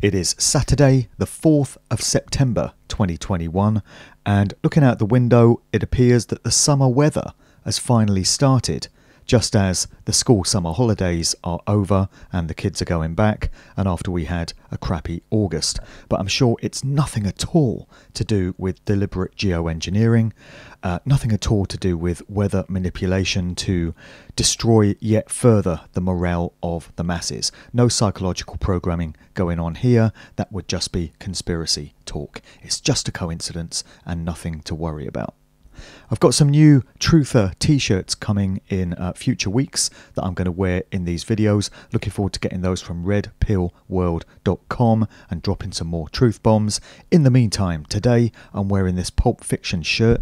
It is Saturday, the 4th of September 2021, and looking out the window, it appears that the summer weather has finally started, just as the school summer holidays are over and the kids are going back, and after we had a crappy August. But I'm sure it's nothing at all to do with deliberate geoengineering, nothing at all to do with weather manipulation to destroy yet further the morale of the masses. No psychological programming going on here. That would just be conspiracy talk. It's just a coincidence and nothing to worry about. I've got some new Truther t-shirts coming in future weeks that I'm going to wear in these videos. Looking forward to getting those from redpillworld.com and dropping some more truth bombs. In the meantime, today I'm wearing this Pulp Fiction shirt,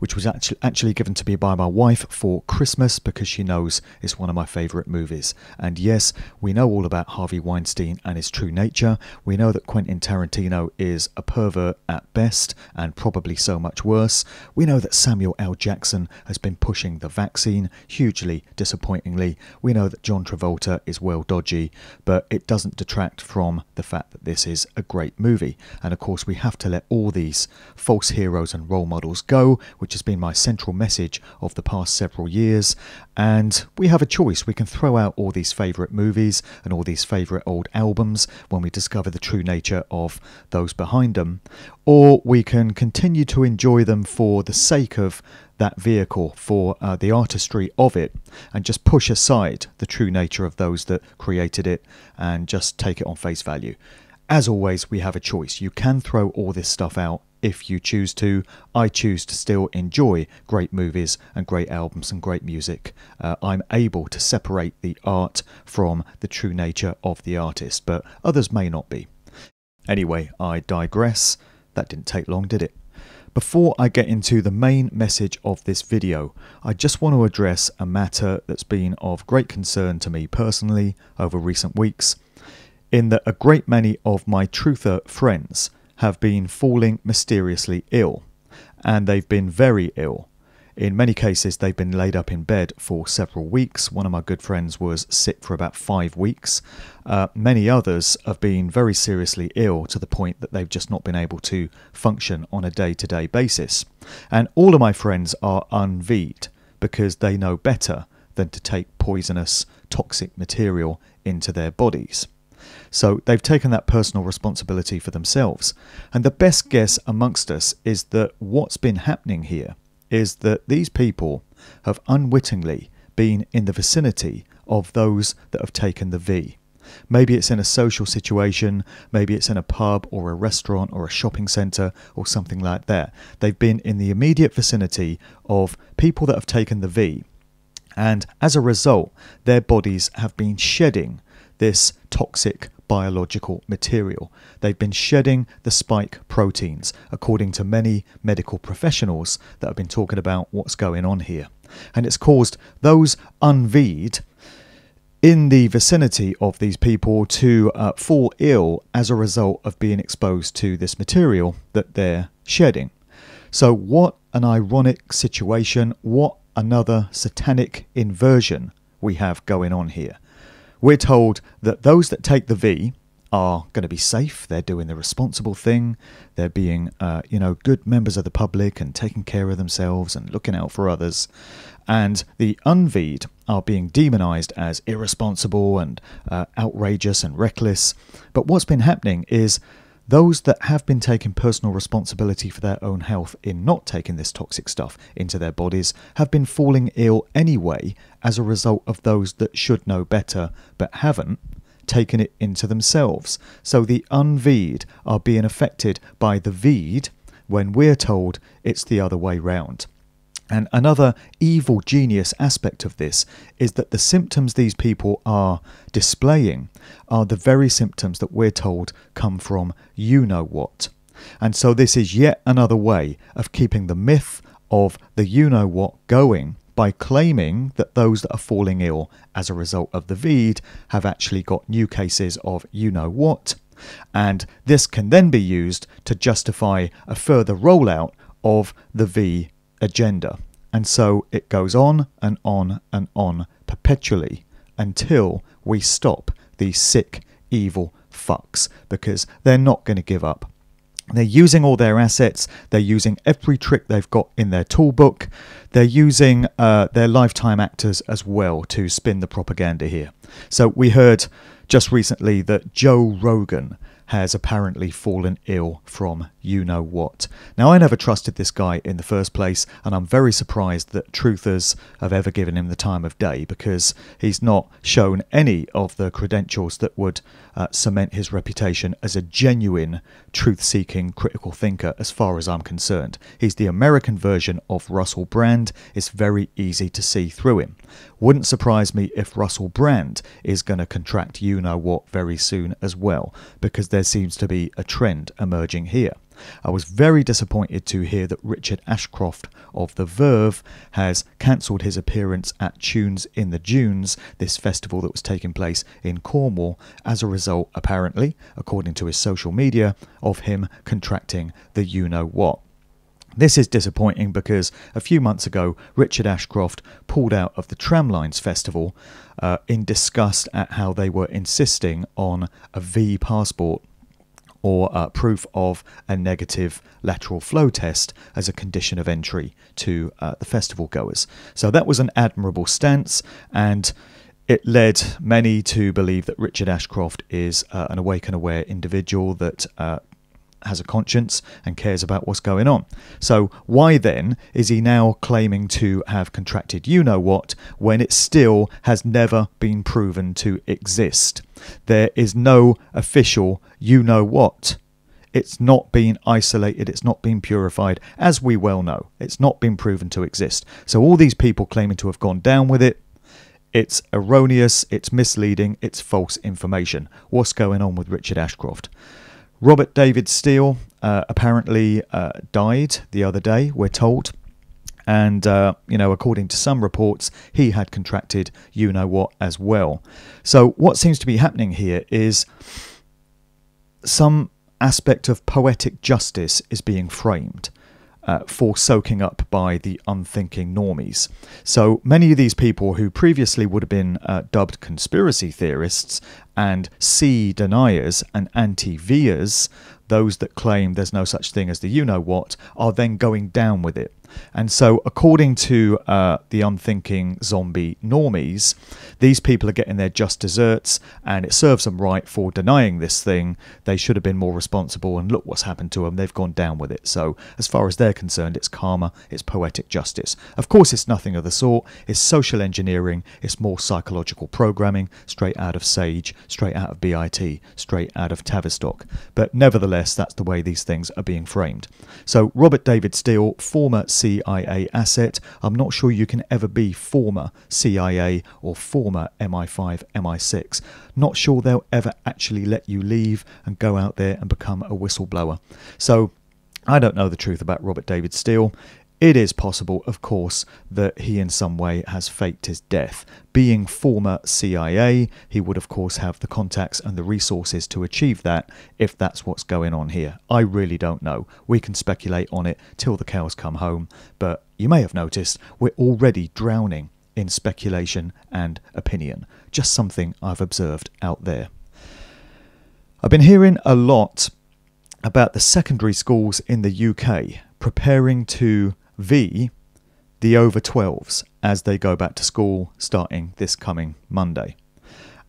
which was actually given to me by my wife for Christmas because she knows it's one of my favourite movies. And yes, we know all about Harvey Weinstein and his true nature. We know that Quentin Tarantino is a pervert at best and probably so much worse. We know that Samuel L. Jackson has been pushing the vaccine, hugely disappointingly. We know that John Travolta is well dodgy, but it doesn't detract from the fact that this is a great movie. And of course, we have to let all these false heroes and role models go, which has been my central message of the past several years. And we have a choice. We can throw out all these favourite movies and all these favourite old albums when we discover the true nature of those behind them, or we can continue to enjoy them for the sake of that vehicle, for the artistry of it, and just push aside the true nature of those that created it and just take it on face value. As always, we have a choice. You can throw all this stuff out if you choose to. I choose to still enjoy great movies and great albums and great music. I'm able to separate the art from the true nature of the artist, but others may not be. Anyway, I digress. That didn't take long, did it? Before I get into the main message of this video, I just want to address a matter that's been of great concern to me personally over recent weeks, in that a great many of my truther friends have been falling mysteriously ill, and they've been very ill. In many cases, they've been laid up in bed for several weeks. One of my good friends was sick for about 5 weeks. Many others have been very seriously ill to the point that they've just not been able to function on a day-to-day basis. And all of my friends are un-V'd because they know better than to take poisonous, toxic material into their bodies. So they've taken that personal responsibility for themselves. And the best guess amongst us is that what's been happening here is that these people have unwittingly been in the vicinity of those that have taken the V. Maybe it's in a social situation, maybe it's in a pub or a restaurant or a shopping centre or something like that. They've been in the immediate vicinity of people that have taken the V. And as a result, their bodies have been shedding this toxic biological material. They've been shedding the spike proteins, according to many medical professionals that have been talking about what's going on here. And it's caused those un-V'd in the vicinity of these people to fall ill as a result of being exposed to this material that they're shedding. So what an ironic situation, what another satanic inversion we have going on here. We're told that those that take the V are going to be safe. They're doing the responsible thing. They're being, good members of the public and taking care of themselves and looking out for others. And the un-V'd are being demonized as irresponsible and outrageous and reckless. But what's been happening is those that have been taking personal responsibility for their own health in not taking this toxic stuff into their bodies have been falling ill anyway as a result of those that should know better but haven't taken it into themselves. So the un-V'd are being affected by the V'd when we're told it's the other way round. And another evil genius aspect of this is that the symptoms these people are displaying are the very symptoms that we're told come from you-know-what. And so this is yet another way of keeping the myth of the you-know-what going by claiming that those that are falling ill as a result of the V'd have actually got new cases of you-know-what. And this can then be used to justify a further rollout of the V agenda. And so it goes on and on and on perpetually until we stop these sick, evil fucks, because they're not going to give up. They're using all their assets. They're using every trick they've got in their toolbook. They're using their lifetime actors as well to spin the propaganda here. So we heard just recently that Joe Rogan has apparently fallen ill from you-know-what. Now, I never trusted this guy in the first place, and I'm very surprised that truthers have ever given him the time of day, because he's not shown any of the credentials that would cement his reputation as a genuine truth-seeking critical thinker as far as I'm concerned. He's the American version of Russell Brand. It's very easy to see through him. Wouldn't surprise me if Russell Brand is going to contract you-know-what very soon as well, because there seems to be a trend emerging here. I was very disappointed to hear that Richard Ashcroft of The Verve has cancelled his appearance at Tunes in the Dunes, this festival that was taking place in Cornwall, as a result, apparently, according to his social media, of him contracting the you-know-what. This is disappointing because a few months ago, Richard Ashcroft pulled out of the Tramlines Festival in disgust at how they were insisting on a V passport or proof of a negative lateral flow test as a condition of entry to the festival goers. So that was an admirable stance, and it led many to believe that Richard Ashcroft is an awake and aware individual that has a conscience and cares about what's going on. So why then is he now claiming to have contracted you-know-what when it still has never been proven to exist? There is no official you-know-what. It's not been isolated, it's not been purified, as we well know. It's not been proven to exist. So all these people claiming to have gone down with it, it's erroneous, it's misleading, it's false information. What's going on with Richard Ashcroft? Robert David Steele apparently died the other day, we're told. And, according to some reports, he had contracted you-know-what as well. So what seems to be happening here is some aspect of poetic justice is being framed for soaking up by the unthinking normies. So many of these people who previously would have been dubbed conspiracy theorists and C deniers and anti-Viers, those that claim there's no such thing as the you-know-what, are then going down with it. And so according to the unthinking zombie normies, these people are getting their just desserts, and it serves them right for denying this thing. They should have been more responsible, and look what's happened to them. They've gone down with it. So as far as they're concerned, it's karma, it's poetic justice. Of course, it's nothing of the sort. It's social engineering. It's more psychological programming, straight out of Sage, straight out of BIT, straight out of Tavistock. But nevertheless, that's the way these things are being framed. So Robert David Steele, former CIA asset. I'm not sure you can ever be former CIA or former MI5, MI6. Not sure they'll ever actually let you leave and go out there and become a whistleblower. So I don't know the truth about Robert David Steele. It is possible, of course, that he in some way has faked his death. Being former CIA, he would of course have the contacts and the resources to achieve that, if that's what's going on here. I really don't know. We can speculate on it till the cows come home, but you may have noticed we're already drowning in speculation and opinion. Just something I've observed out there. I've been hearing a lot about the secondary schools in the UK preparing to V the over 12s as they go back to school starting this coming Monday.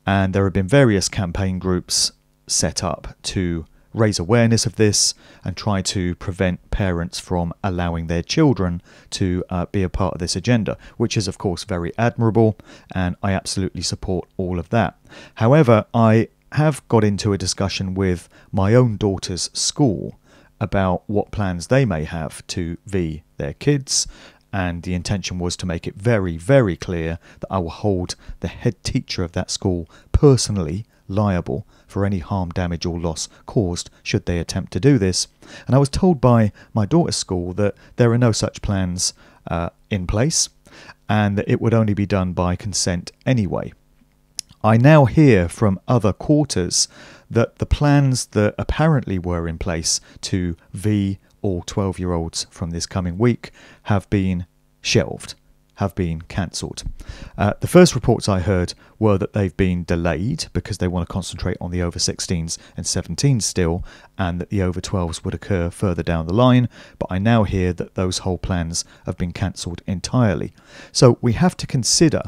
And there have been various campaign groups set up to raise awareness of this and try to prevent parents from allowing their children to be a part of this agenda, which is of course very admirable, and I absolutely support all of that. However, I have got into a discussion with my own daughter's school about what plans they may have to V their kids, and the intention was to make it very, very clear that I will hold the head teacher of that school personally liable for any harm, damage or loss caused should they attempt to do this. And I was told by my daughter's school that there are no such plans in place, and that it would only be done by consent anyway. I now hear from other quarters that the plans that apparently were in place to V all 12-year-olds from this coming week have been shelved, have been cancelled. The first reports I heard were that they've been delayed because they want to concentrate on the over 16s and 17s still, and that the over 12s would occur further down the line, but I now hear that those whole plans have been cancelled entirely. So we have to consider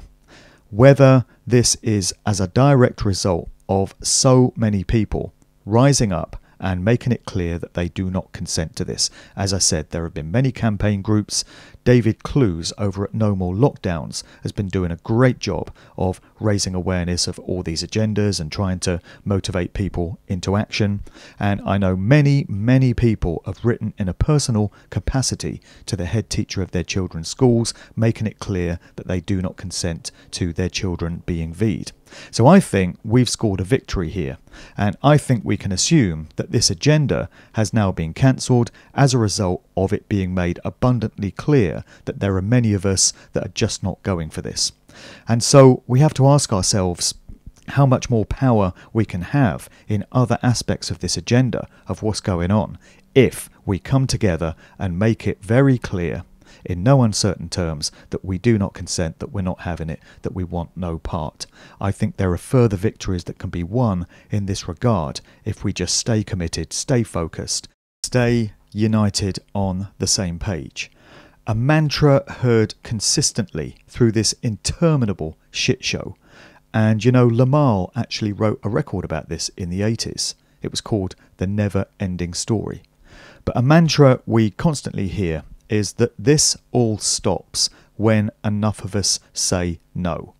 whether this is as a direct result of so many people rising up and making it clear that they do not consent to this. As I said, there have been many campaign groups. David Clues over at No More Lockdowns has been doing a great job of raising awareness of all these agendas and trying to motivate people into action. And I know many, many people have written in a personal capacity to the head teacher of their children's schools, making it clear that they do not consent to their children being V'd. So I think we've scored a victory here, and I think we can assume that this agenda has now been cancelled as a result of it being made abundantly clear that there are many of us that are just not going for this. And so we have to ask ourselves how much more power we can have in other aspects of this agenda of what's going on if we come together and make it very clear in no uncertain terms that we do not consent, that we're not having it, that we want no part. I think there are further victories that can be won in this regard if we just stay committed, stay focused, stay united on the same page. A mantra heard consistently through this interminable shit show. And you know, Lamal actually wrote a record about this in the 80s. It was called The Never Ending Story. But a mantra we constantly hear is that this all stops when enough of us say no.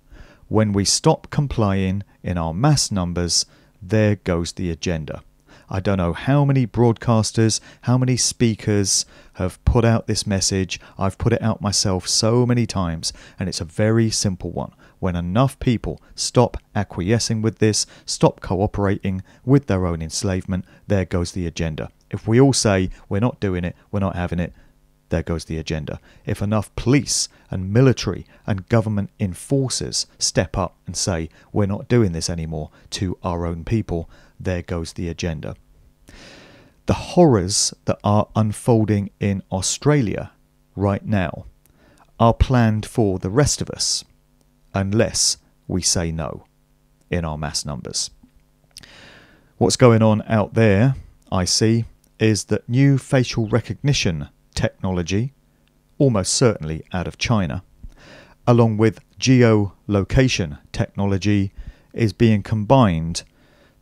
When we stop complying in our mass numbers, there goes the agenda. I don't know how many broadcasters, how many speakers have put out this message. I've put it out myself so many times, and it's a very simple one. When enough people stop acquiescing with this, stop cooperating with their own enslavement, there goes the agenda. If we all say we're not doing it, we're not having it, there goes the agenda. If enough police and military and government enforcers step up and say we're not doing this anymore to our own people, there goes the agenda. The horrors that are unfolding in Australia right now are planned for the rest of us unless we say no in our mass numbers. What's going on out there, I see, is that new facial recognition technology, almost certainly out of China, along with geolocation technology, is being combined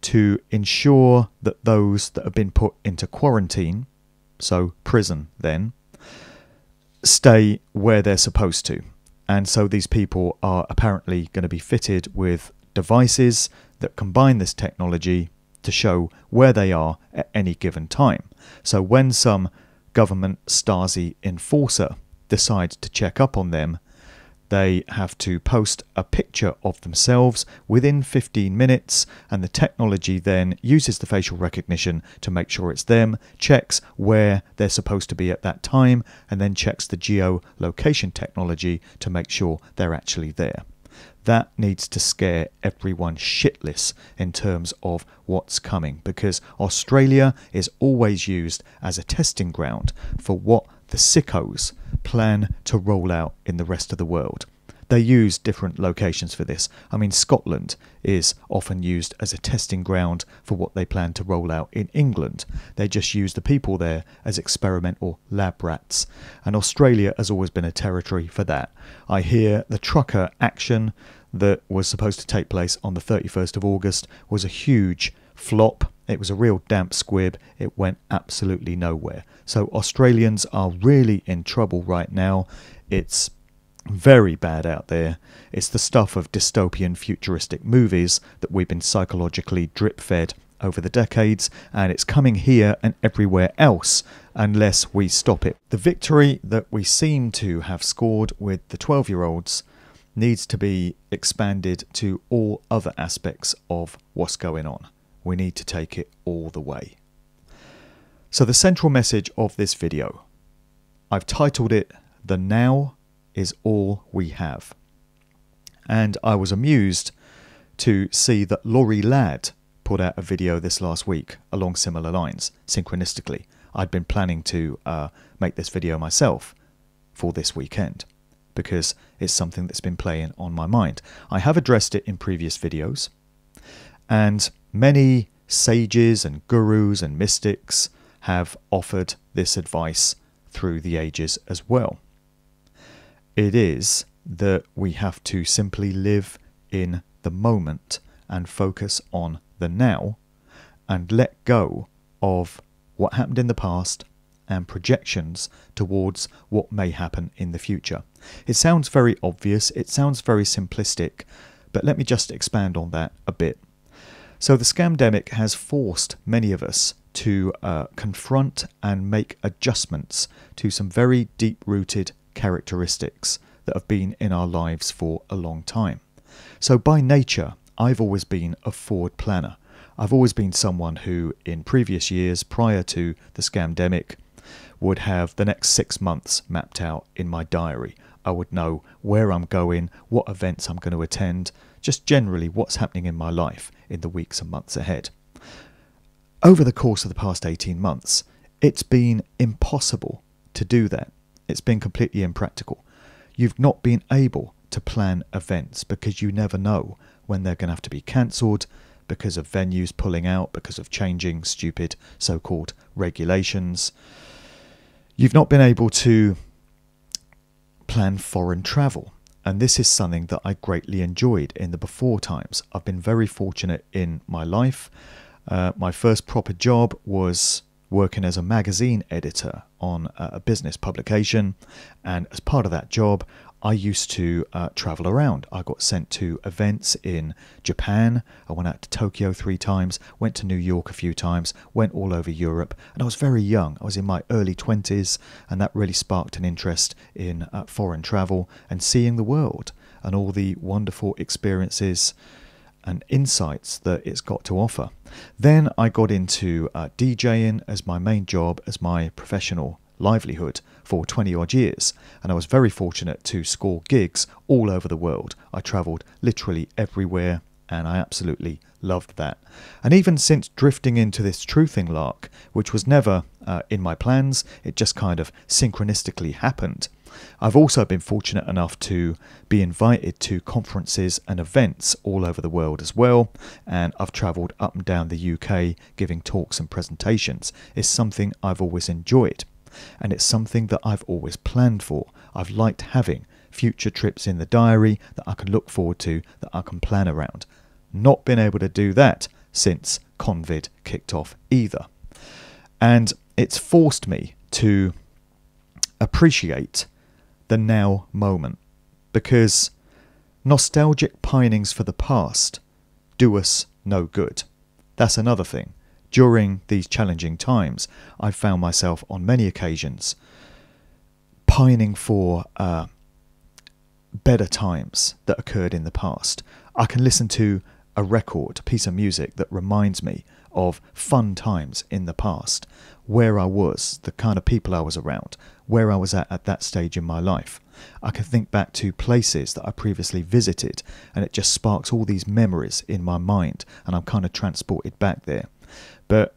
to ensure that those that have been put into quarantine, so prison then, stay where they're supposed to. And so these people are apparently going to be fitted with devices that combine this technology to show where they are at any given time. So when some government Stasi enforcer decides to check up on them, they have to post a picture of themselves within 15 minutes, and the technology then uses the facial recognition to make sure it's them, checks where they're supposed to be at that time, and then checks the geolocation technology to make sure they're actually there. That needs to scare everyone shitless in terms of what's coming, because Australia is always used as a testing ground for what the sickos plan to roll out in the rest of the world. They use different locations for this. I mean, Scotland is often used as a testing ground for what they plan to roll out in England. They just use the people there as experimental lab rats. And Australia has always been a territory for that. I hear the trucker action that was supposed to take place on the 31st of August was a huge flop. It was a real damp squib. It went absolutely nowhere. So Australians are really in trouble right now. It's very bad out there. It's the stuff of dystopian futuristic movies that we've been psychologically drip-fed over the decades, and it's coming here and everywhere else unless we stop it. The victory that we seem to have scored with the 12-year-olds needs to be expanded to all other aspects of what's going on. We need to take it all the way. So the central message of this video, I've titled it, "The Now is All We Have." And I was amused to see that Laurie Ladd put out a video this last week along similar lines, synchronistically. I'd been planning to make this video myself for this weekend, because it's something that's been playing on my mind. I have addressed it in previous videos, and many sages and gurus and mystics have offered this advice through the ages as well. It is that we have to simply live in the moment and focus on the now and let go of what happened in the past and projections towards what may happen in the future. It sounds very obvious, it sounds very simplistic, but let me just expand on that a bit. So the scamdemic has forced many of us to confront and make adjustments to some very deep-rooted characteristics that have been in our lives for a long time. So by nature, I've always been a forward planner. I've always been someone who, in previous years, prior to the scamdemic, would have the next 6 months mapped out in my diary. I would know where I'm going, what events I'm going to attend, just generally what's happening in my life in the weeks and months ahead. Over the course of the past 18 months, it's been impossible to do that. It's been completely impractical. You've not been able to plan events because you never know when they're going to have to be cancelled because of venues pulling out, because of changing stupid so-called regulations. You've not been able to plan foreign travel. And this is something that I greatly enjoyed in the before times. I've been very fortunate in my life. My first proper job was working as a magazine editor on a business publication. And as part of that job, I used to travel around. I got sent to events in Japan. I went out to Tokyo 3 times, went to New York a few times, went all over Europe. And I was very young. I was in my early 20s, and that really sparked an interest in foreign travel and seeing the world and all the wonderful experiences and insights that it's got to offer. Then I got into DJing as my main job, as my professional livelihood for 20 odd years, and I was very fortunate to score gigs all over the world. I travelled literally everywhere, and I absolutely loved that. And even since drifting into this truthing lark, which was never in my plans, it just kind of synchronistically happened, I've also been fortunate enough to be invited to conferences and events all over the world as well, and I've travelled up and down the UK giving talks and presentations. It's something I've always enjoyed, and it's something that I've always planned for. I've liked having future trips in the diary that I can look forward to, that I can plan around. Not been able to do that since Convid kicked off either. And it's forced me to appreciate the now moment, because nostalgic pinings for the past do us no good. That's another thing. During these challenging times, I've found myself on many occasions pining for better times that occurred in the past. I can listen to a record, a piece of music that reminds me of fun times in the past, where I was, the kind of people I was around, where I was at that stage in my life. I can think back to places that I previously visited, and it just sparks all these memories in my mind, and I'm kind of transported back there. But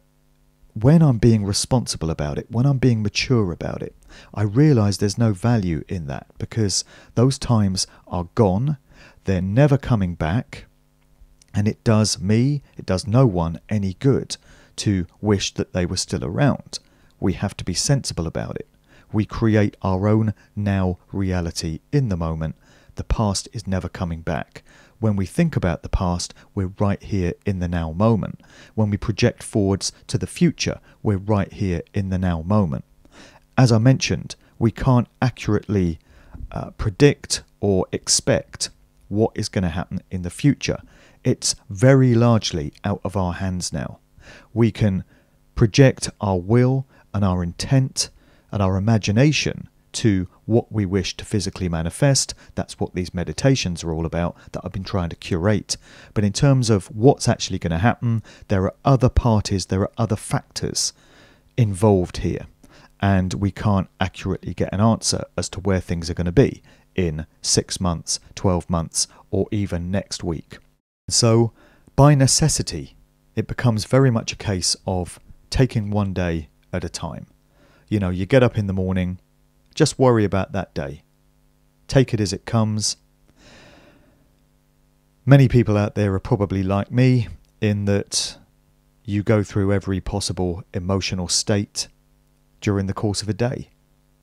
when I'm being responsible about it, when I'm being mature about it, I realise there's no value in that, because those times are gone, they're never coming back, and it does me, it does no one any good to wish that they were still around. We have to be sensible about it. We create our own now reality in the moment. The past is never coming back. When we think about the past, we're right here in the now moment. When we project forwards to the future, we're right here in the now moment. As I mentioned, we can't accurately predict or expect what is going to happen in the future. It's very largely out of our hands now. We can project our will and our intent and our imagination to what we wish to physically manifest. That's what these meditations are all about, that I've been trying to curate. But in terms of what's actually going to happen, there are other parties, there are other factors involved here, and we can't accurately get an answer as to where things are going to be in 6 months, 12 months, or even next week. So, by necessity, it becomes very much a case of taking one day at a time. You know, you get up in the morning, just worry about that day. take it as it comes. Many people out there are probably like me in that you go through every possible emotional state during the course of a day.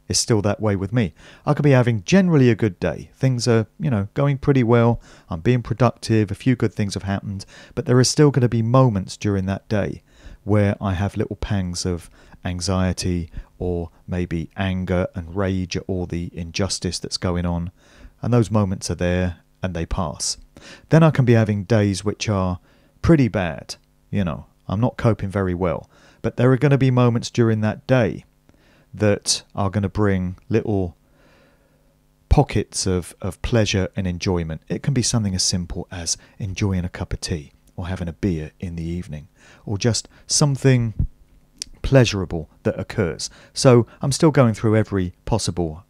It's still that way with me. I could be having generally a good day. Things are, going pretty well. I'm being productive. A few good things have happened. But there are still going to be moments during that day where I have little pangs of anxiety or maybe anger and rage at all the injustice that's going on. And those moments are there and they pass. Then I can be having days which are pretty bad. I'm not coping very well. But there are going to be moments during that day that are going to bring little pockets of pleasure and enjoyment. It can be something as simple as enjoying a cup of tea or having a beer in the evening or just something pleasurable that occurs. So I'm still going through every possible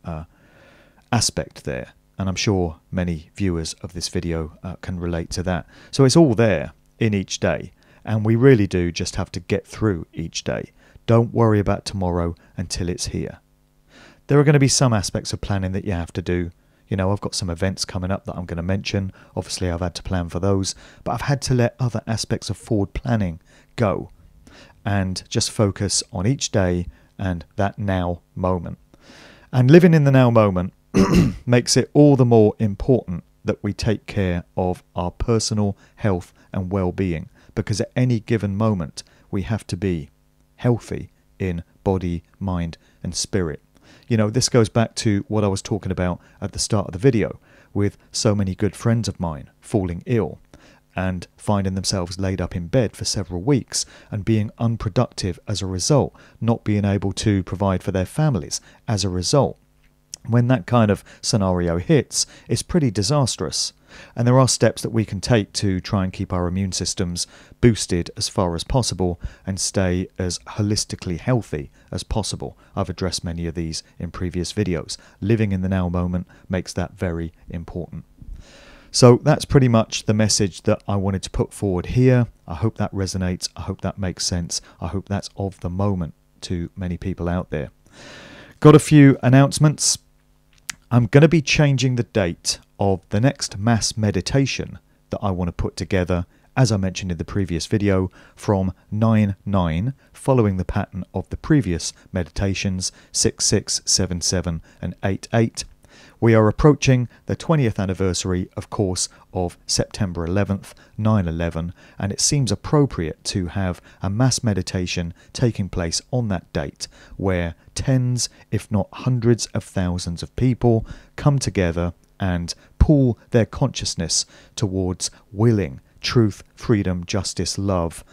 aspect there, and I'm sure many viewers of this video can relate to that. So it's all there in each day, and we really do just have to get through each day. Don't worry about tomorrow until it's here. There are going to be some aspects of planning that you have to do. I've got some events coming up that I'm going to mention. Obviously, I've had to plan for those, but I've had to let other aspects of forward planning go and just focus on each day and that now moment. And living in the now moment makes it all the more important that we take care of our personal health and well-being, because at any given moment we have to be healthy in body, mind and spirit. This goes back to what I was talking about at the start of the video, with so many good friends of mine falling ill and finding themselves laid up in bed for several weeks and being unproductive as a result, not being able to provide for their families as a result. When that kind of scenario hits, it's pretty disastrous. And there are steps that we can take to try and keep our immune systems boosted as far as possible and stay as holistically healthy as possible. I've addressed many of these in previous videos. Living in the now moment makes that very important. So that's pretty much the message that I wanted to put forward here. I hope that resonates. I hope that makes sense. I hope that's of the moment to many people out there. Got a few announcements. I'm going to be changing the date of the next mass meditation that I want to put together, as I mentioned in the previous video, from 9/9, following the pattern of the previous meditations, 6/6, 7/7 and 8/8. We are approaching the 20th anniversary, of course, of September 11th, 9/11, and it seems appropriate to have a mass meditation taking place on that date, where tens, if not hundreds of thousands of people come together and pull their consciousness towards willing truth, freedom, justice, love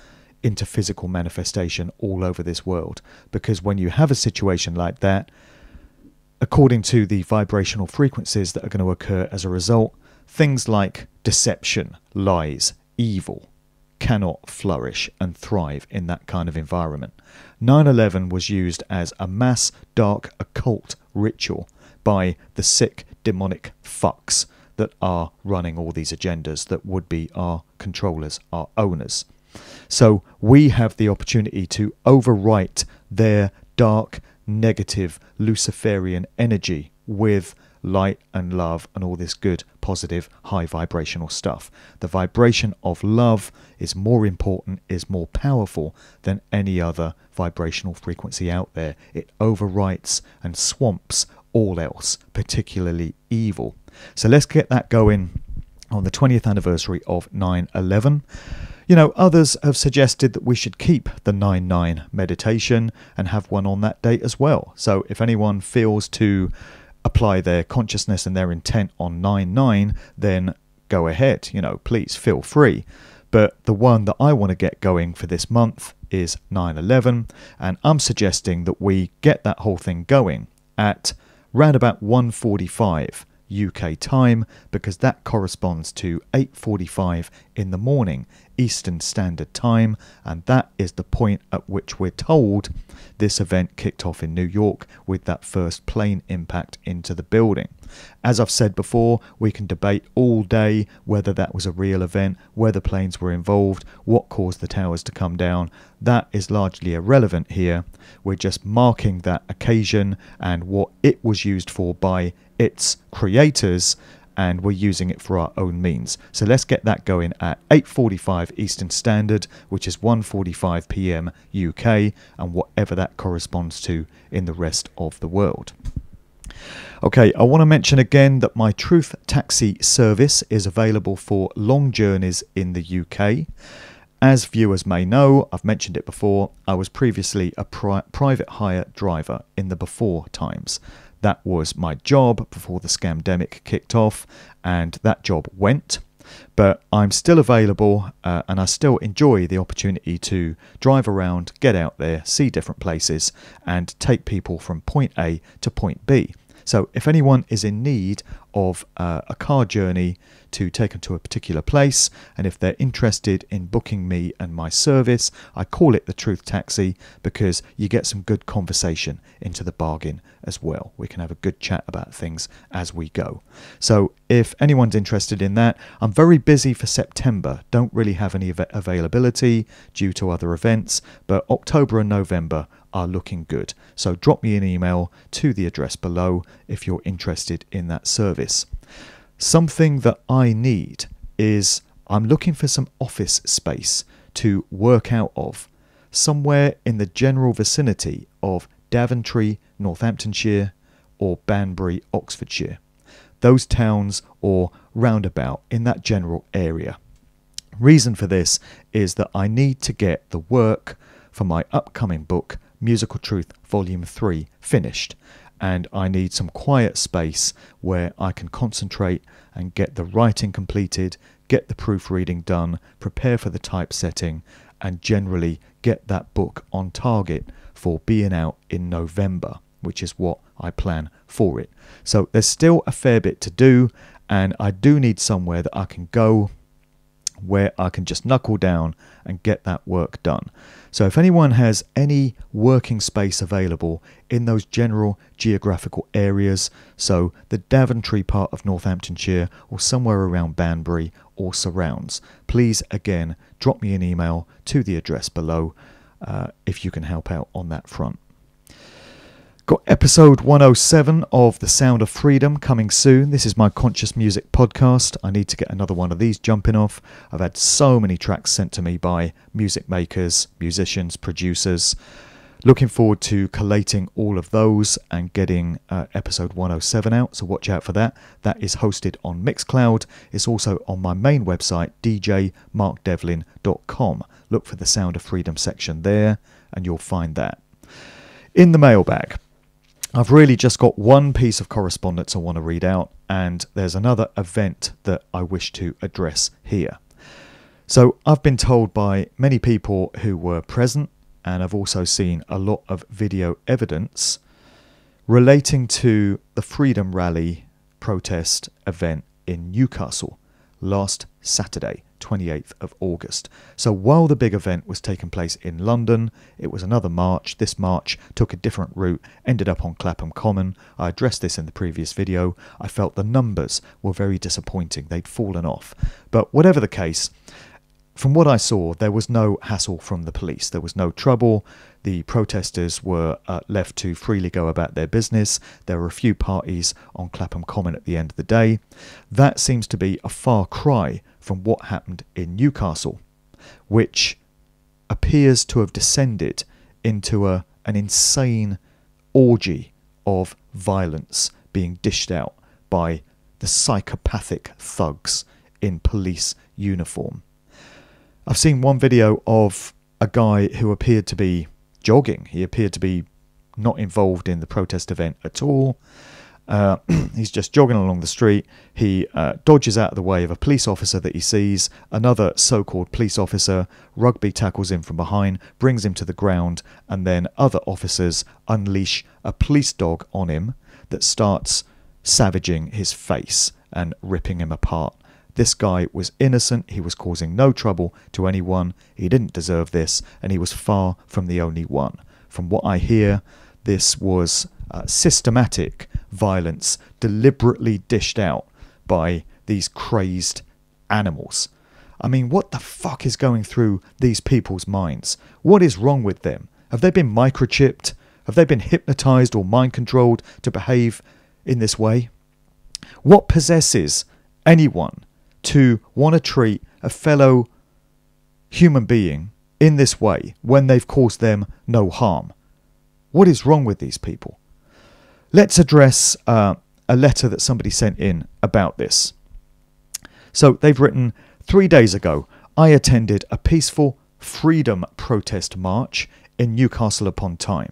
into physical manifestation all over this world. Because when you have a situation like that, according to the vibrational frequencies that are going to occur as a result, things like deception, lies, evil cannot flourish and thrive in that kind of environment. 9/11 was used as a mass dark occult ritual by the sick demonic fucks that are running all these agendas that would be our controllers, our owners. So we have the opportunity to overwrite their dark, negative, Luciferian energy with light and love and all this good, positive, high vibrational stuff. The vibration of love is more important, is more powerful than any other vibrational frequency out there. It overwrites and swamps all else, particularly evil. So let's get that going on the 20th anniversary of 9/11. Others have suggested that we should keep the 9/9 meditation and have one on that date as well. So if anyone feels to apply their consciousness and their intent on 9/9, then go ahead, please feel free. But the one that I want to get going for this month is 9/11, and I'm suggesting that we get that whole thing going at round about 1:45 UK time, because that corresponds to 8:45 in the morning Eastern Standard Time, and that is the point at which we're told this event kicked off in New York with that first plane impact into the building. As I've said before, we can debate all day whether that was a real event, whether planes were involved, what caused the towers to come down. That is largely irrelevant here. We're just marking that occasion and what it was used for by its creators, and we're using it for our own means. So let's get that going at 8:45 Eastern Standard, which is 1:45 PM UK, and whatever that corresponds to in the rest of the world. Okay, I want to mention again that my Truth Taxi service is available for long journeys in the UK. As viewers may know, I've mentioned it before, I was previously a private hire driver in the before times. That was my job before the scamdemic kicked off, and that job went. But I'm still available, and I still enjoy the opportunity to drive around, get out there, see different places, and take people from point A to point B. So if anyone is in need of a car journey to take them to a particular place, and if they're interested in booking me and my service, I call it the Truth Taxi because you get some good conversation into the bargain as well. We can have a good chat about things as we go. So if anyone's interested in that, I'm very busy for September. Don't really have any availability due to other events, but October and November are looking good. So drop me an email to the address below if you're interested in that service. Something that I need is I'm looking for some office space to work out of, somewhere in the general vicinity of Daventry, Northamptonshire, or Banbury, Oxfordshire. Those towns or roundabout in that general area. Reason for this is that I need to get the work for my upcoming book, Musical Truth Volume 3, finished, and I need some quiet space where I can concentrate and get the writing completed, get the proofreading done, prepare for the typesetting, and generally get that book on target for being out in November, which is what I plan for it. So there's still a fair bit to do, and I do need somewhere that I can go where I can just knuckle down and get that work done. So if anyone has any working space available in those general geographical areas, so the Daventry part of Northamptonshire or somewhere around Banbury or surrounds, please again drop me an email to the address below if you can help out on that front. Got episode 107 of The Sound of Freedom coming soon. This is my conscious music podcast. I need to get another one of these jumping off. I've had so many tracks sent to me by music makers, musicians, producers. Looking forward to collating all of those and getting episode 107 out, so watch out for that. That is hosted on Mixcloud. It's also on my main website, djmarkdevlin.com. Look for the Sound of Freedom section there and you'll find that. In the mailbag, I've really just got one piece of correspondence I want to read out, and there's another event that I wish to address here. So I've been told by many people who were present, and I've also seen a lot of video evidence relating to the Freedom Rally protest event in Newcastle last Saturday, 28th of August. So while the big event was taking place in London, it was another march. This march took a different route, ended up on Clapham Common. I addressed this in the previous video. I felt the numbers were very disappointing. They'd fallen off. But whatever the case, from what I saw, there was no hassle from the police. There was no trouble. The protesters were left to freely go about their business. There were a few parties on Clapham Common at the end of the day. That seems to be a far cry from what happened in Newcastle, which appears to have descended into an insane orgy of violence being dished out by the psychopathic thugs in police uniform. I've seen one video of a guy who appeared to be jogging. He appeared to be not involved in the protest event at all. He's just jogging along the street. He dodges out of the way of a police officer that he sees. Another so-called police officer rugby tackles him from behind, brings him to the ground, and then other officers unleash a police dog on him that starts savaging his face and ripping him apart. This guy was innocent. He was causing no trouble to anyone. He didn't deserve this, and he was far from the only one. From what I hear, this was systematic violence deliberately dished out by these crazed animals. I mean, what the fuck is going through these people's minds? What is wrong with them? Have they been microchipped? Have they been hypnotized or mind controlled to behave in this way? What possesses anyone to want to treat a fellow human being in this way when they've caused them no harm? What is wrong with these people? Let's address a letter that somebody sent in about this. So they've written, 3 days ago, I attended a peaceful freedom protest march in Newcastle upon Tyne.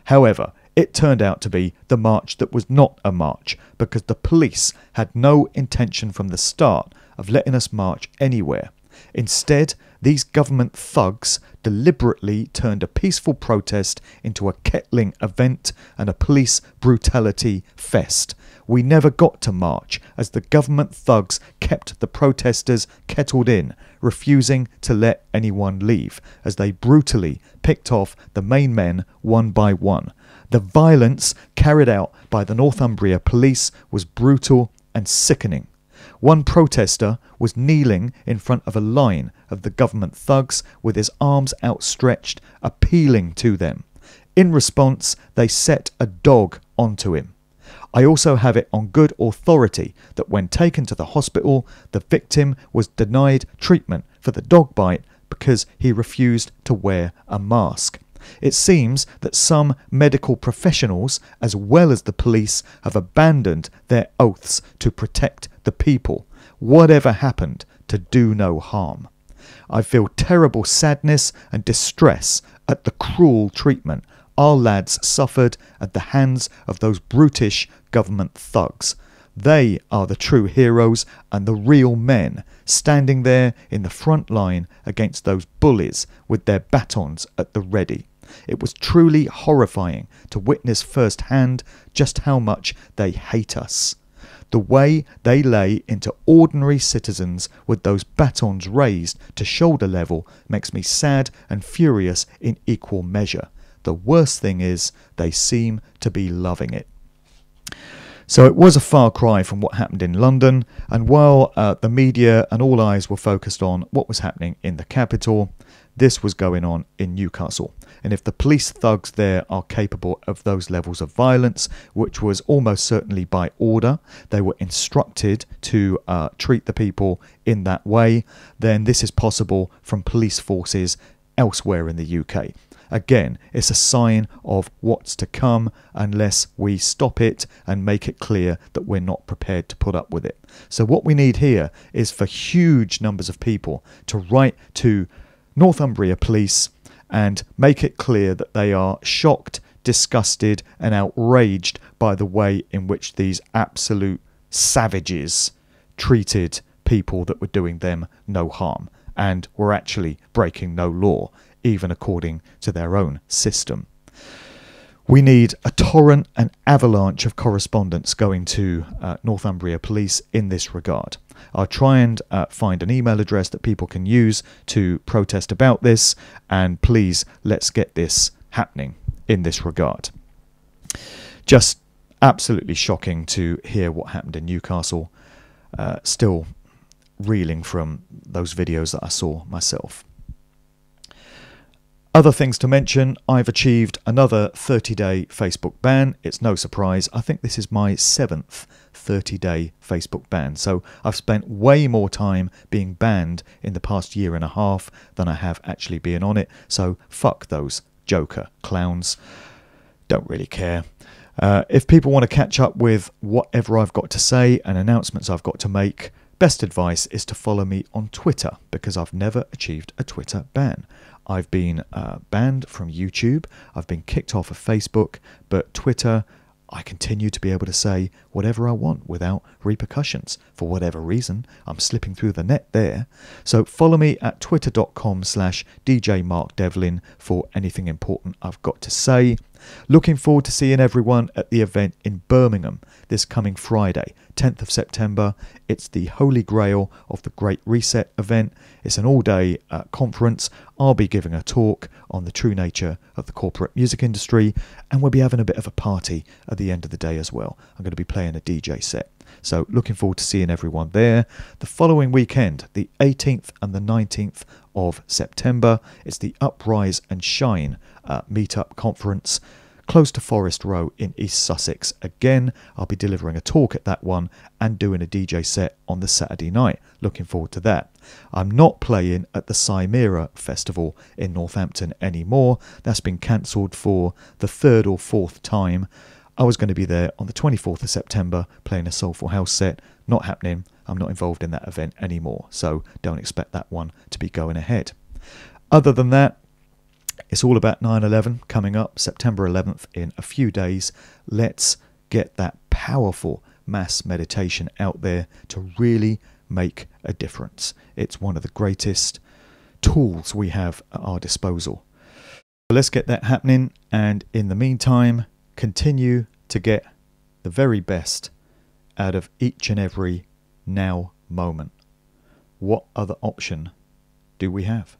However, it turned out to be the march that was not a march because the police had no intention from the start of letting us march anywhere. Instead, these government thugs deliberately turned a peaceful protest into a kettling event and a police brutality fest. We never got to march as the government thugs kept the protesters kettled in, refusing to let anyone leave as they brutally picked off the main men one by one. The violence carried out by the Northumbria Police was brutal and sickening. One protester was kneeling in front of a line of the government thugs with his arms outstretched, appealing to them. In response, they set a dog onto him. I also have it on good authority that when taken to the hospital, the victim was denied treatment for the dog bite because he refused to wear a mask. It seems that some medical professionals, as well as the police, have abandoned their oaths to protect the people, whatever happened, to do no harm. I feel terrible sadness and distress at the cruel treatment our lads suffered at the hands of those brutish government thugs. They are the true heroes and the real men, standing there in the front line against those bullies with their batons at the ready. It was truly horrifying to witness firsthand just how much they hate us. The way they lay into ordinary citizens with those batons raised to shoulder level makes me sad and furious in equal measure. The worst thing is they seem to be loving it. So it was a far cry from what happened in London, and while the media and all eyes were focused on what was happening in the capital, this was going on in Newcastle. And if the police thugs there are capable of those levels of violence, which was almost certainly by order, they were instructed to treat the people in that way, then this is possible from police forces elsewhere in the UK. Again, it's a sign of what's to come unless we stop it and make it clear that we're not prepared to put up with it. So what we need here is for huge numbers of people to write to Northumbria Police and make it clear that they are shocked, disgusted and outraged by the way in which these absolute savages treated people that were doing them no harm and were actually breaking no law, even according to their own system. We need a torrent and avalanche of correspondence going to Northumbria Police in this regard. I'll try and find an email address that people can use to protest about this, and please let's get this happening in this regard. Just absolutely shocking to hear what happened in Newcastle. Still reeling from those videos that I saw myself. Other things to mention, I've achieved another 30-day Facebook ban. It's no surprise. I think this is my 7th 30-day Facebook ban. So I've spent way more time being banned in the past year and a half than I have actually being on it. So fuck those joker clowns. Don't really care. If people want to catch up with whatever I've got to say and announcements I've got to make, best advice is to follow me on Twitter, because I've never achieved a Twitter ban. I've been banned from YouTube, I've been kicked off of Facebook, but Twitter, I continue to be able to say whatever I want without repercussions. For whatever reason, I'm slipping through the net there. So follow me at twitter.com/DJMarkDevlin for anything important I've got to say. Looking forward to seeing everyone at the event in Birmingham this coming Friday, 10th of September. It's the Holy Grail of the Great Reset event. It's an all-day conference. I'll be giving a talk on the true nature of the corporate music industry, and we'll be having a bit of a party at the end of the day as well. I'm going to be playing a DJ set. So looking forward to seeing everyone there. The following weekend, the 18th and the 19th of September, it's the Uprise and Shine meetup conference close to Forest Row in East Sussex. Again, I'll be delivering a talk at that one and doing a DJ set on the Saturday night. Looking forward to that. I'm not playing at the Chimera Festival in Northampton anymore. That's been cancelled for the third or fourth time. I was going to be there on the 24th of September playing a Soulful House set. Not happening. I'm not involved in that event anymore, so don't expect that one to be going ahead. Other than that, it's all about 9/11 coming up, September 11th in a few days. Let's get that powerful mass meditation out there to really make a difference. It's one of the greatest tools we have at our disposal. So let's get that happening, and in the meantime, continue to get the very best out of each and every now moment. What other option do we have?